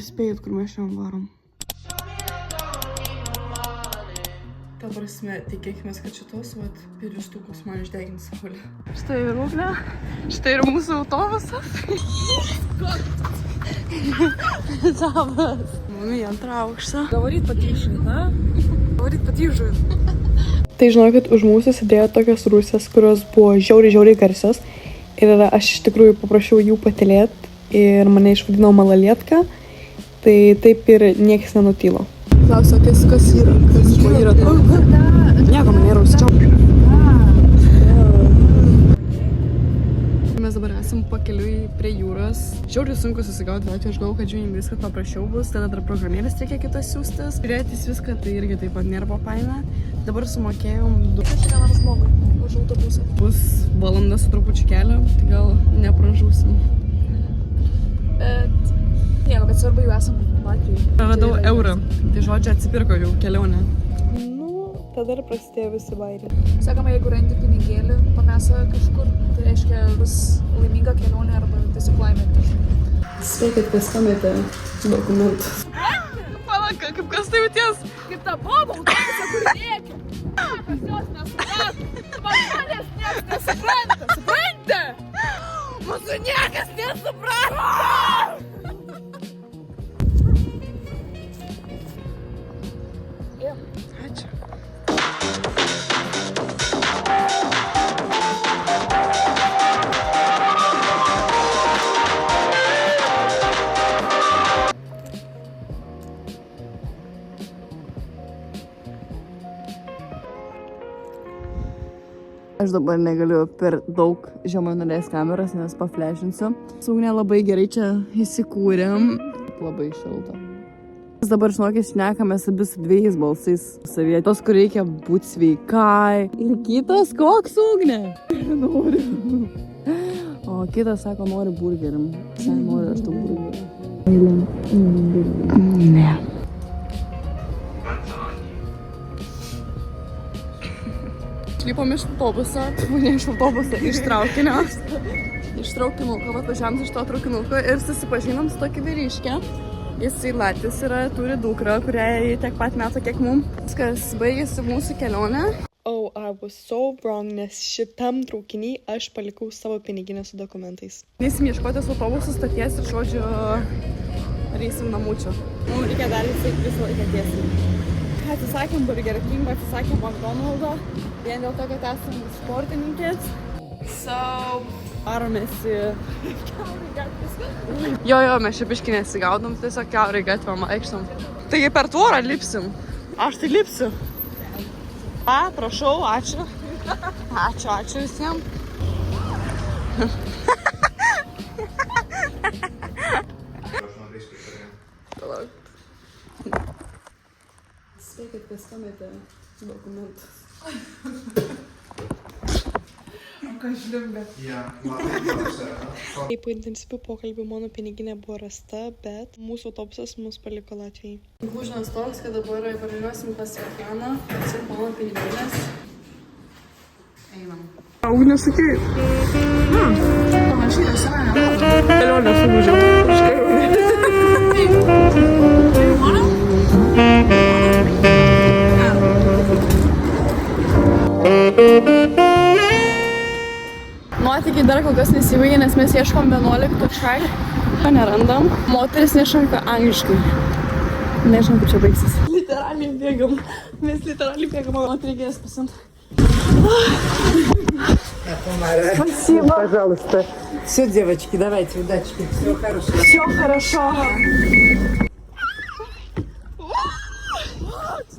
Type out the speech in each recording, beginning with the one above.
Spėjot, kur mes šiandien varom. Ta prasme, tikėkime, kad šitos pirištukus man išdegins saulė. Štai ir Ugnė, štai ir mūsų autobusas. Savas. Mami antrą aukštą. Говорит потише, да? Говорит потише. Tai žinokit, už mūsų sėdėjo tokios rusės, kurios buvo žiauriai garsios. Ir aš iš tikrųjų paprašiau jų patylėti ir mane išvadino malalietka. Tai taip ir niekas nenutylo. Klausia, kas yra? Kas yra to? Nieko, man nėra užsičiau. Mes dabar esam pakeliui prie jūros. Žiauriai sunku susigauti, bet aš galvoju, kad žiūrėjim viską paprasčiau bus. Tada dar programėlės reikia kitas siūstis. Žiūrėtis viską, tai irgi taip pat nėra papaina. Dabar sumokėjom 2 žmogui už autobusą. Bus valanda su trupučiu kelio, tai gal nepražūsim. Bet nieko, bet svarbu jau esam Latvijai. Praradau eurą. Tai žodžiu atsipirko jau kelionę. Tada ir prasidėjo visi bairiai. Sakoma, jeigu randi pinigėlį, pamesa kažkur, tai reiškia bus laiminga kelionė arba tiesiog laimė. Sveikit, kas pametė dokumentus. Palaka, kaip kas tai jauties? Kaip ta boba, autobusą, kur rėkia. Pas jos nesuprato. Manęs niekas nesupranta. Supranta? Mūsų niekas nesupranta. Ačiū. Aš dabar negaliu per daug žemai nuleis kameras, nes paflešinsiu. Saugnė labai gerai čia įsikūrėm. Labai šilta. Mes dabar, žinokit, šnekamės abi su 2 balsais. Savietos, kur reikia būti sveikai. Ir kitas, koks Ugnė? Noriu. O kitas sako, nori burgerim. Visai noriu aš tų burgerį. Ne. Išlipom iš autobuso, ne iš autobuso, iš traukinio. Iš traukinuko, atvažiavom iš to traukinuko ir susipažinom su tokį vyriškę. Jisai Latvis yra, turi dukrą, kuriai tiek pat metų, kiek mum. Viskas baigėsi mūsų kelionę. Oh, I was so wrong, nes šitam traukiny aš palikau savo piniginę su dokumentais. Neisim ieškotis autobusų stoties ir žodžiu reisim namučio. Mums reikia dar visą laiką tiesiai. Atsisakėm Burger King, atsisakėm McDonald'o, vien dėl to, kad esam sportininkės. So, varomės į kiaurai gatvės. Jo, mes čia biškį nesigaudom, tiesiog kiaurai gatvėm aikštam. Taigi per tvorą lipsim. Aš tai lipsiu. Prašau, ačiū. Ačiū visiems. Sveikit, kas pametė dokumentus. Kas žlimbė? Taip, intensyvių pokalbių mano piniginė buvo rasta, bet mūsų autobusas mus paliko Latvijai. Lūžinas toks, kad dabar važiuosim pas Svetlana, atsimt mano piniginės. Einam. Ugnė, sakai? Panašiai, aš sena nemoka. Kelionę sulūžiau. Nuotykiai dar kol kas nesibaigė, nes mes ieškom 11 track. Nerandam. Moteris nešanka angliškai. Nežinau, kaip čia baigsis. Literaliai bėgam. Mes literaliai bėgam, man reikės pasimt. Спасибо. Пожалуйста. Все, девочки, давайте, удачки. Всего хорошего. Все хорошо.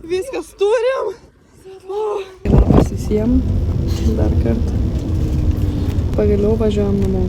Viskas turim. Labas visiems. Dar kartą. Pagaliau važiuojam namo.